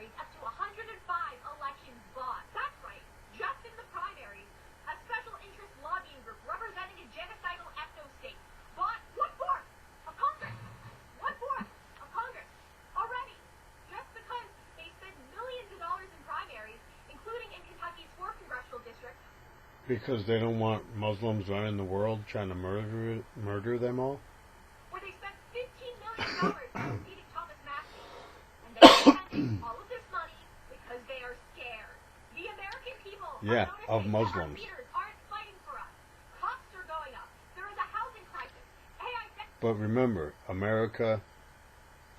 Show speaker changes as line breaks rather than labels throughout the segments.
primaries, up to 105 elections bought. That's right. Just in the primaries, a special interest lobbying group representing a genocidal ethno-state bought one-fourth of Congress. One-fourth of Congress. Already. Just because they spend millions of dollars in primaries, including in Kentucky's 4th congressional district.
Because they don't want Muslims running the world trying to murder them all?
Where they spent $15 million defeating Thomas Massey. And they spent all of this money because they are scared. The American people
Yeah,
are
of
noticing
Muslims.
that our leaders aren't fighting for us. Costs are going up. There is a housing crisis. AI
But remember, America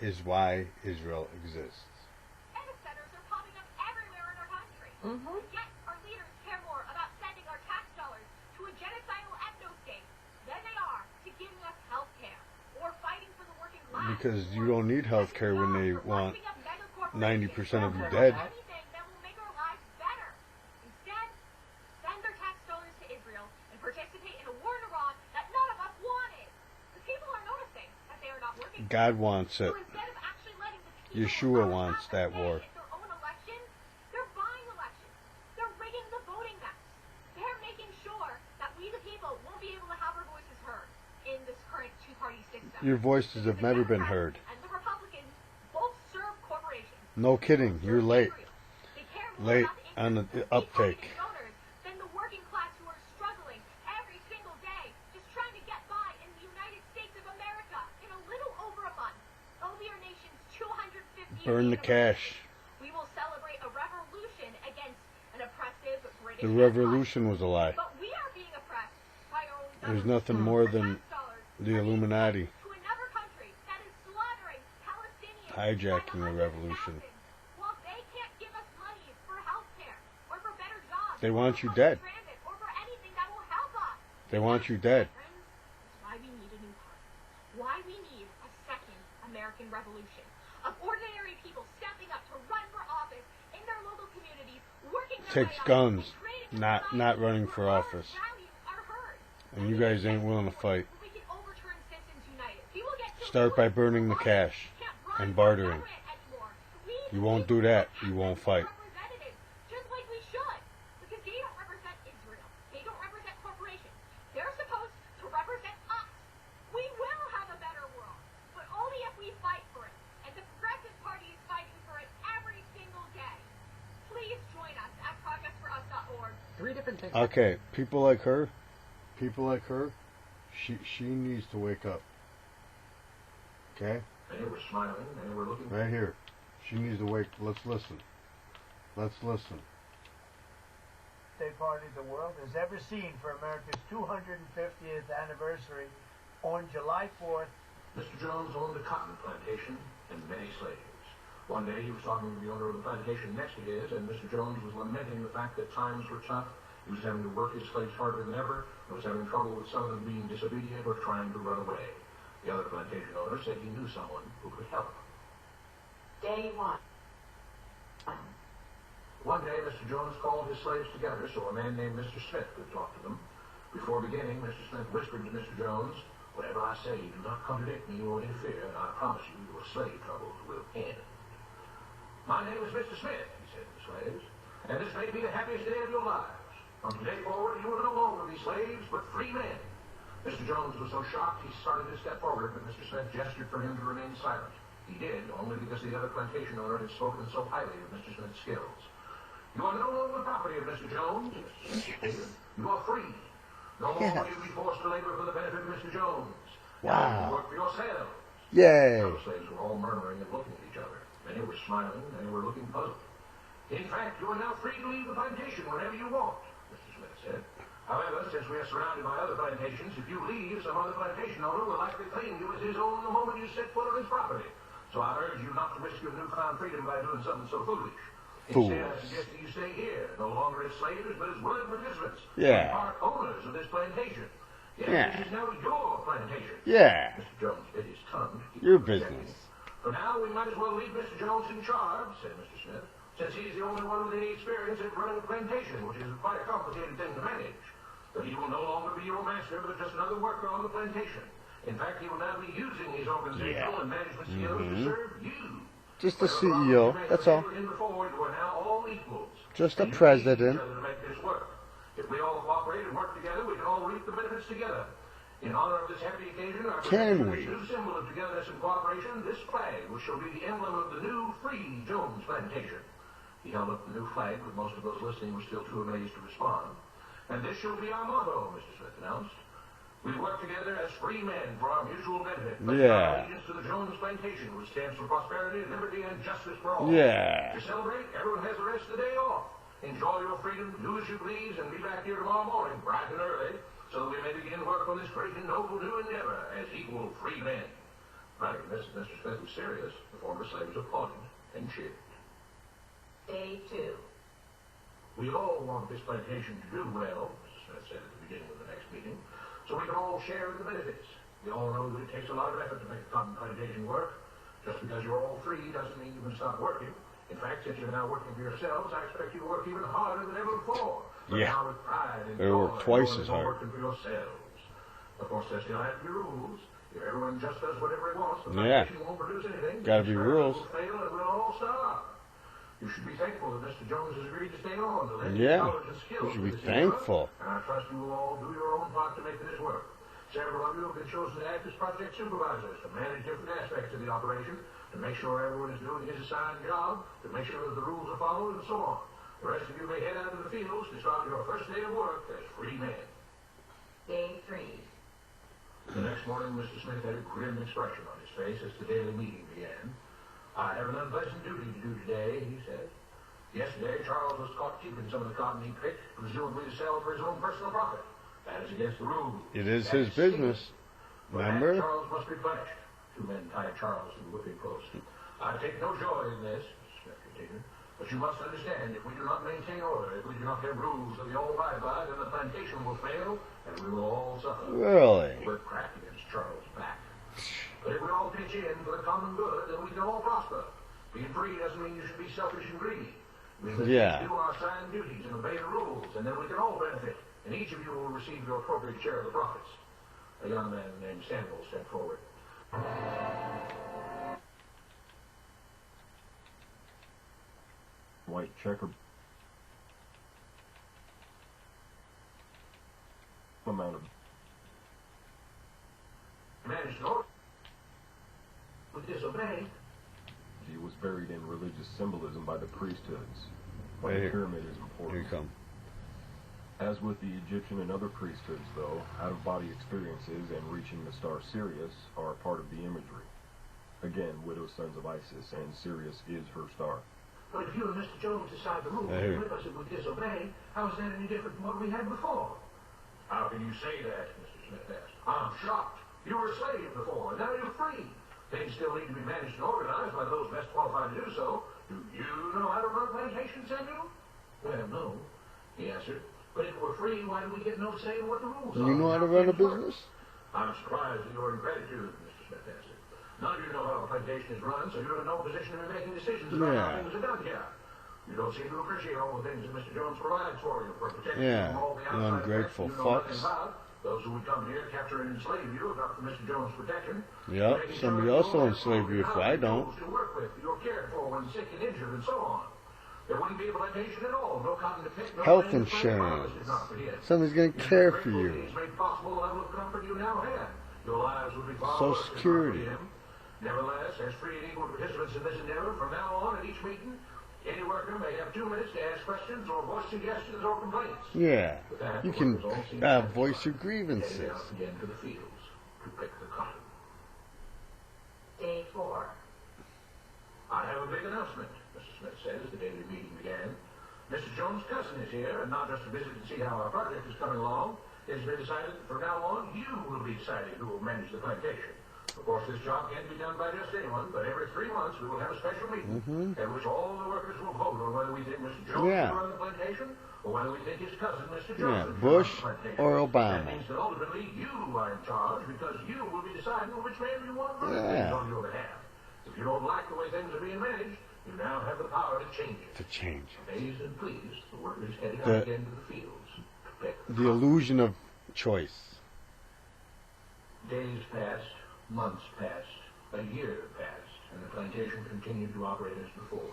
is why Israel exists.
data centers are popping up everywhere in our country. Yet our leaders care more about sending our tax dollars to a genocidal ethno-state than they are to giving us health care or fighting for the working class.
Because you don't need health care when they want 90% of you dead.
Anything that will make our lives better. Instead, send their tax dollars to Israel and participate in a war in Iran that none of us wanted. The people are noticing that they are not working.
God wants it.
So instead of actually letting the people
Yeshua
vote
wants
out
that
their
war.
say in their own election, they're buying elections. They're rigging the voting maps. They're making sure that we the people won't be able to have our voices heard in this current two-party system.
Your voices have never been heard.
And the Republicans both serve corporations.
No kidding, you're late.
They care more
Late
about the
on the
interests of
uptake.
deep-pocketed donors than the working class who are struggling every single day, just trying to get by in the United States of America. In a little over a month, it'll be our nation's 250th
Burn the
anniversary.
cash.
We will celebrate a revolution against an oppressive British
The
empire.
revolution was a lie.
But we are being oppressed by our own
There's
government.
nothing more
Our
than
tax dollars
the
are being
Illuminati
sent to another country that is slaughtering Palestinians
hijacking
by
the
the
revolution.
hundreds of thousands, while they can't give us money for health care or for better jobs.
They want you
or for
dead.
transit, or for anything that will help us.
They want you dead.
Friends, it's why we need a new party. Why we need a second American revolution of ordinary people stepping up to run for office in their local communities, working their
Takes
way up,
guns,
and creating a
not
society
running
where
for
our
office.
values are heard.
And you guys ain't willing to fight.
We can overturn Citizens United. We will get to
Start by
rules
burning the
for
cash
can't run
and
for
bartering.
government anymore. We
You won't do that, you won't fight.
representatives, just like we should, because they don't represent Israel. They don't represent corporations. They're supposed to represent us. We will have a better world, but only if we fight for it. And the Progressive Party is fighting for it every single day. Please join us at progressforus.org.
3 different things.
Okay, people like her, she needs to wake up. Okay?
They were smiling, they were looking.
Right here. She needs to wake. Let's listen. Let's listen.
Birthday party the world has ever seen for America's 250th anniversary on July 4th.
Mr. Jones owned a cotton plantation and many slaves. One day he was talking to the owner of the plantation next to his, and Mr. Jones was lamenting the fact that times were tough. He was having to work his slaves harder than ever, and was having trouble with some of them being disobedient or trying to run away. The other plantation owner said he knew someone who could help.
Day 1.
One day, Mr. Jones called his slaves together so a man named Mr. Smith could talk to them. Before beginning, Mr. Smith whispered to Mr. Jones, "Whatever I say, do not contradict me or interfere, and I promise you your slave troubles will end." "My name is Mr. Smith," he said to the slaves, "and this may be the happiest day of your lives. From today forward, you will no longer be slaves, but free men." Mr. Jones was so shocked he started to step forward, but Mr. Smith gestured for him to remain silent. He did, only because the other plantation owner had spoken so highly of Mr. Smith's skills. "You are no longer the property of Mr. Jones," Mr. Smith stated. "You are free. No longer will you be forced to labor for the benefit of Mr. Jones.
Wow.
You work for yourselves."
Yay!
The slaves were all murmuring and looking at each other. Many were smiling, many were looking puzzled. "In fact, you are now free to leave the plantation whenever you want," Mr. Smith said. "However, since we are surrounded by other plantations, if you leave, some other plantation owner will likely claim you as his own the moment you set foot on his property. So I urge you not to risk your newfound freedom by doing something so foolish. Instead, I suggest that you stay here, no longer as slaves, but as willing participants.
Yeah.
Part owners of this plantation. Yes,
Yeah.
this is now your plantation."
Yeah.
Mr. Jones bit his tongue to keep
Your
from objecting.
business.
"For now, we might as well leave Mr. Jones in charge," said Mr. Smith, "since he's the only one with any experience at running a plantation, which is quite a complicated thing to manage. But he will no longer be your master, but just another worker on the plantation. In fact, he will now be using his organizational and management skills to serve you.
Just the CEO, that's all. Just a president.
If we all cooperate and work together, we can all reap the benefits together. In honor of this happy occasion, our
Can we?
new symbol of togetherness and cooperation, this flag, which shall be the emblem of the new Free Jones Plantation. He held up the new flag, but most of those listening were still too amazed to respond. And this shall be our motto, Mr. Smith announced. We work together as free men for our mutual benefit.
Yeah.
Allegiance to the Jones Plantation, which stands for prosperity, liberty, and justice for all.
Yeah.
To celebrate, everyone has the rest of the day off. Enjoy your freedom, do as you please, and be back here tomorrow morning, bright and early, so that we may begin work on this great and noble new endeavor as equal free men. Right, Mr. Smith was serious. The former slaves applauded and cheered.
Day 2.
We all want this plantation to do well, Mr. Smith said at the beginning of the next meeting, so we can all share in the benefits. We all know that it takes a lot of effort to make a cotton plantation work. Just because you're all free doesn't mean you can stop working. In fact, since you're now working for yourselves, I expect you to work even harder than ever before. But
Yeah.
now with pride and
They work twice as hard.
Working for yourselves. Of course, there still have to be rules. If everyone just does whatever he wants, the
Yeah.
plantation won't produce anything.
Gotta be rules.
Will fail and we'll all starve. You should be thankful that Mr. Jones has agreed to stay on to lend
Yeah.
knowledge and skills
You should
to
be
this
thankful.
endeavor, and I trust you will all do your own part to make this work. Several of you have been chosen to act as project supervisors to manage different aspects of the operation, to make sure everyone is doing his assigned job, to make sure that the rules are followed, and so on. The rest of you may head out to the fields to start your first day of work as free men.
Day 3.
The next morning, Mr. Smith had a grim expression on his face as the daily meeting began. I have an unpleasant duty to do today, he said. Yesterday, Charles was caught keeping some of the cotton he picked, presumably to sell for his own personal profit. That is against the rules.
It is
That
his
stinking.
business.
For that,
Remember?
Charles must be punished. Two men tied Charles to the whipping post. I take no joy in this, Mr. Smith continued, but you must understand, if we do not maintain order, if we do not have rules that we all abide by, then the plantation will fail, and we will all suffer.
Really?
We're cracked against Charles' back. But if we all pitch in for the common good, then we can all prosper. Being free doesn't mean you should be selfish and greedy. It means that
Yeah.
we do our assigned duties and obey the rules, and then we can all benefit, and each of you will receive your appropriate share of the profits. A young man named Samuel stepped forward.
White checker amount of
Managed to would disobey.
he was buried in religious symbolism by the priesthoods. Like
Right
the
here.
pyramid is
Here
important.
you come.
As with the Egyptian and other priesthoods, though, out-of-body experiences and reaching the star Sirius are a part of the imagery. Again, widow sons of Isis, and Sirius is her star.
But if you and Mr. Jones decide the rules
Hey.
and with us it would disobey, how is that any different from what we had before? How can you say that, Mr. Smith asked. I'm shocked. You were a slave before, and now you're free. Things still need to be managed and organized by those best qualified to do so. Do you know how to run a plantation, Samuel? Well, no, he answered. But if we're free, why do we get no say in what the rules are?
You know how to run a business?
I'm surprised at your ingratitude, Mr. Smith answered. None of you know how a plantation is run, so you're in no position to be making decisions about
Yeah.
how things are done here. You don't seem to appreciate all the things that Mr. Jones provides for you for protection
Yeah,
from all the
you
outside
ungrateful
threats you know nothing
fucks.
about. Those who would come here, capture and enslave you, if not for Mr. Jones' protection.
Yep,
Making
somebody
sure
else
you
will
have
enslave you if
appropriate
I don't.
tools to work with, you're cared for when sick and injured, and so on. There wouldn't be a plantation at all. No cotton to pick, no
Health
land to plant,
insurance.
harvest if not for him.
Somebody's gonna
You're
care for
grateful
you.
that he's made possible the level of comfort you now have. Your lives would be far
Social
worse if not for
Security.
him. Nevertheless, as free and equal participants in this endeavor, from now on at each meeting, any worker may have 2 minutes to ask questions or voice suggestions or complaints.
Yeah.
With that,
You
the
can
workers all seem
voice your
satisfied,
grievances.
heading out again to the fields to pick the cotton.
Day 4.
I have a big announcement, Mr. Smith said as the daily meeting began. Mr. Jones' cousin is here, and not just to visit and see how our project is coming along. It has been decided that from now on, you will be deciding who will manage the plantation. Of course, this job can't be done by just anyone, but every 3 months we will have a special meeting at which all the workers will vote on whether we think Mr. Jones
Yeah.
should run the plantation or whether we think his cousin, Mr. Jones,
Yeah,
should
Bush
run the plantation.
or Obama.
That means that ultimately you are in charge because you will be deciding which man you want to run
Yeah.
things on your behalf. If you don't like the way things are being managed, you now have the power to change it.
To change.
Amazed and pleased, the workers headed
The-
out again to the fields to pick
The illusion of choice.
Days passed, months passed, a year passed, and the plantation continued to operate as before.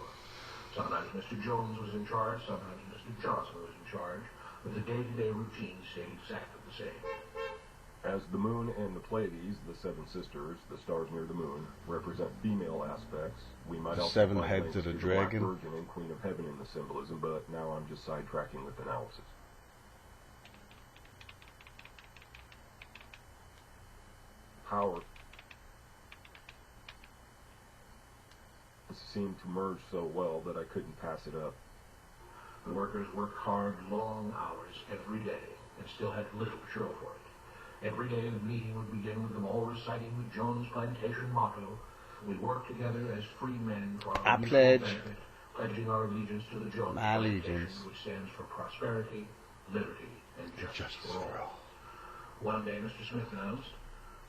Sometimes Mr. Jones was in charge, sometimes Mr. Johnson was in charge, but the day-to-day routine stayed exactly the same.
As the moon and the Pleiades, the seven sisters, the stars near the moon, represent female aspects, we might
The
also
seven
find
heads
links
of the
to the Black
dragon.
Virgin and Queen of Heaven in the symbolism, but now I'm just sidetracking with analysis. Power seemed to merge so well that I couldn't pass it up.
The workers worked hard, long hours every day, and still had little to show for it. Every day the meeting would begin with them all reciting the Jones Plantation motto, "We work together as free men for our
I
mutual
pledge
benefit, pledging our allegiance to the Jones
my
Plantation,
allegiance.
which stands for prosperity, liberty, and justice for all." One day Mr. Smith announced,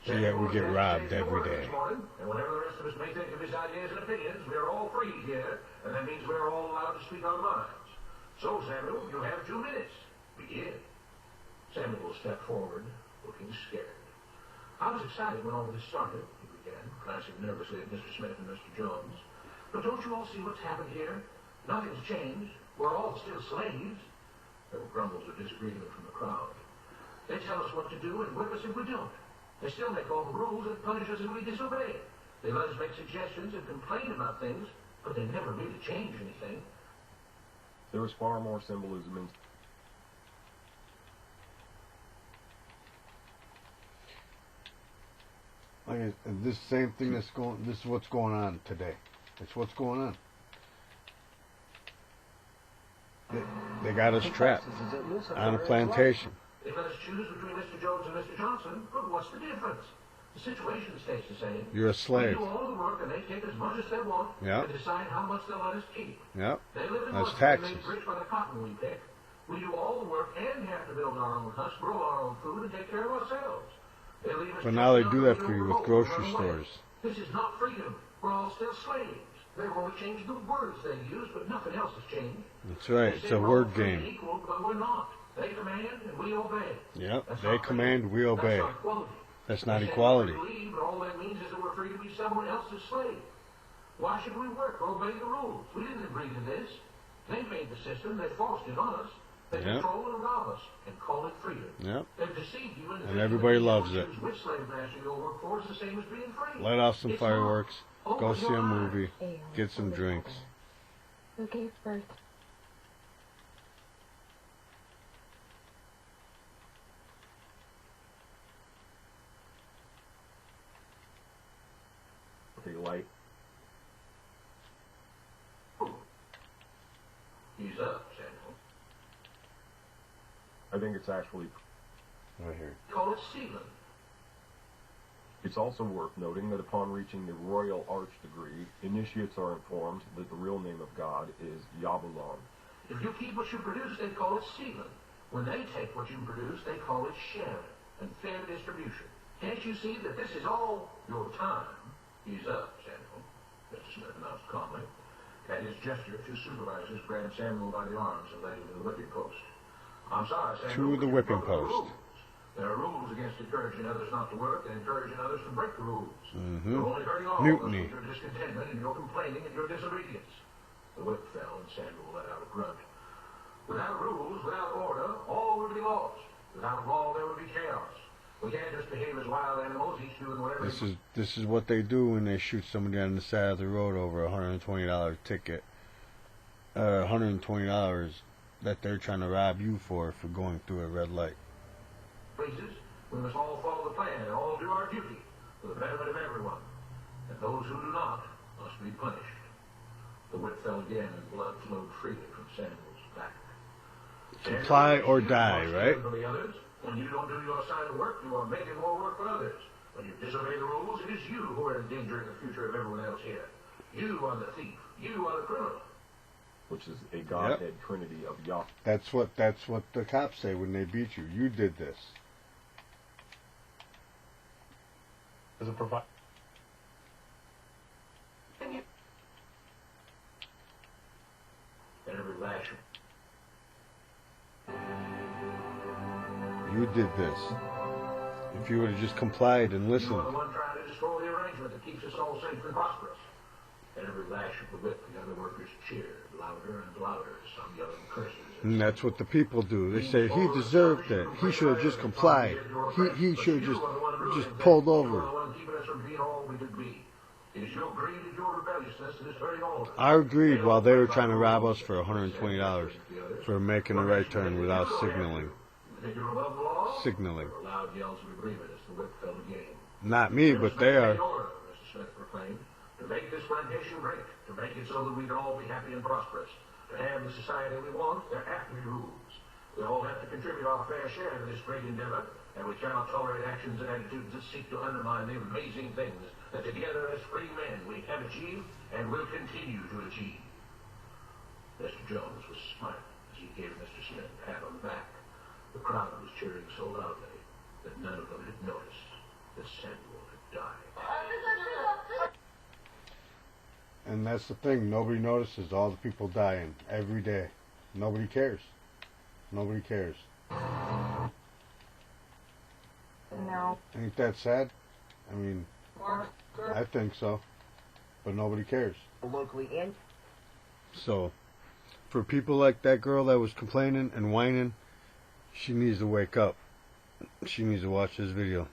So yet we get robbed every day.
This morning, and whatever the rest of us may think of his ideas and opinions, we're all free here, and that means we're all allowed to speak our minds. So, Samuel, you have 2 minutes. Begin. Samuel stepped forward, looking scared. I was excited when all this started, he began, glancing nervously at Mr. Smith and Mr. Jones. But don't you all see what's happened here? Nothing's changed. We're all still slaves. There were grumbles of disagreement from the crowd. They tell us what to do and whip us if we don't. They still make all the rules and punish us if we disobey. They let us make suggestions and complain about things, but they never really change anything.
There was far more symbolism in
Like this same thing that's going. This is what's going on today. It's what's going on. They got us trapped on a plantation.
They let us choose between Mr. Jones and Mr. Johnson, but what's the difference? The situation stays the same.
You're a slave.
We do all the work and they take as much as they want
Yep.
and decide how much they'll let us keep.
Yep.
They live in
That's
luxury,
taxes.
made rich by the cotton we pick. We do all the work and have to build our own huts, grow our own food, and take care of ourselves. They leave us
But now they
just
do
enough
that
to
for you
go
with grocery
run away.
stores.
This is not freedom. We're all still slaves. They've only changed the words they use, but nothing else has changed.
That's right.
They
It's
say
a
we're
word
all free and
game.
equal, but we're not. They command and we obey.
Yep.
That's
They
not
command, we
freedom.
obey.
That's not equality.
That's not
They say
equality.
we're free, but all that means is that we're free to be someone else's slave. Why should we work or obey the rules? We didn't agree to this. They made the system. They forced it on us. They
Yep.
control and rob us and call it freedom.
Yep.
They've deceived you into
And
thinking
everybody
that you
loves
choose
it.
Which slave master you'll work for is the same as being free.
Let off some
It's
fireworks.
not.
Go
Open
see
your
a
eyes.
movie. Get some drinks.
Who gave birth?
the light.
He's up, Samuel.
I think it's actually...
Right here.
Call it Sealand.
It's also worth noting that upon reaching the Royal Arch degree, initiates are informed that the real name of God is Yabulon.
If you keep what you produce, they call it Sealand. When they take what you produce, they call it sharing and fair distribution. Can't you see that this is all your time? He's up, Samuel, Mr. Smith announced calmly. At his gesture, two supervisors grabbed Samuel by the arms and led him to the whipping post. I'm sorry, Samuel.
To the
but you
whipping
broke the
post.
rules. There are rules against encouraging others not to work and encouraging others to break the rules.
Mm-hmm.
You're only hurting all
Mutiny.
of us with your discontentment and your complaining and your disobedience. The whip fell and Samuel let out a grunt. Without rules, without order, all would be lost. Without law, there would be chaos. We can't just behave as wild animals, each doing whatever.
This is what they do when they shoot somebody on the side of the road over a $120 ticket. $120 that they're trying to rob you for going through a red light.
Places, we must all follow the plan and all do our duty for the betterment of everyone. And those who do not must be punished. The whip fell again and blood flowed freely from Samuel's back.
Comply
Samuel,
or
you
die,
must
right?
stand for the others. When you don't do your assigned work, you are making more work for others. When you disobey the rules, it is you who are endangering the future of everyone else here. You are the thief. You are the criminal.
Which is a Godhead Trinity of Yah.
That's what the cops say when they beat you. You did this.
As a provider.
And every lash.
You did this. If you would have just complied and
You are
listened.
the one trying to destroy the arrangement that keeps us all safe and prosperous. At every lash of the whip, the other workers cheered, louder and louder, some yelling curses.
And that's what the people do. They say he deserved it. He should have just complied. He should have just pulled over. I agreed while they were trying to rob us for $120 for making a right turn without signaling. Signaling. Not me, but they are.
Mr. Smith proclaimed, to make this plantation great, to make it so that we can all be happy and prosperous, to have the society we want, there have to be rules. We all have to contribute our fair share to this great endeavor, and we cannot tolerate actions and attitudes that seek to undermine the amazing things that together as free men we have achieved and will continue to achieve. Mr. Jones was smiling as he gave Mr. Smith a pat on the back. The crowd was cheering so loudly that none of them had noticed that Samuel had died.
And that's the thing. Nobody notices all the people dying every day. Nobody cares. Nobody cares.
No.
Ain't that sad? I mean, I think so. But nobody cares.
Locally in.
So, for people like that girl that was complaining and whining, she needs to wake up. She needs to watch this video.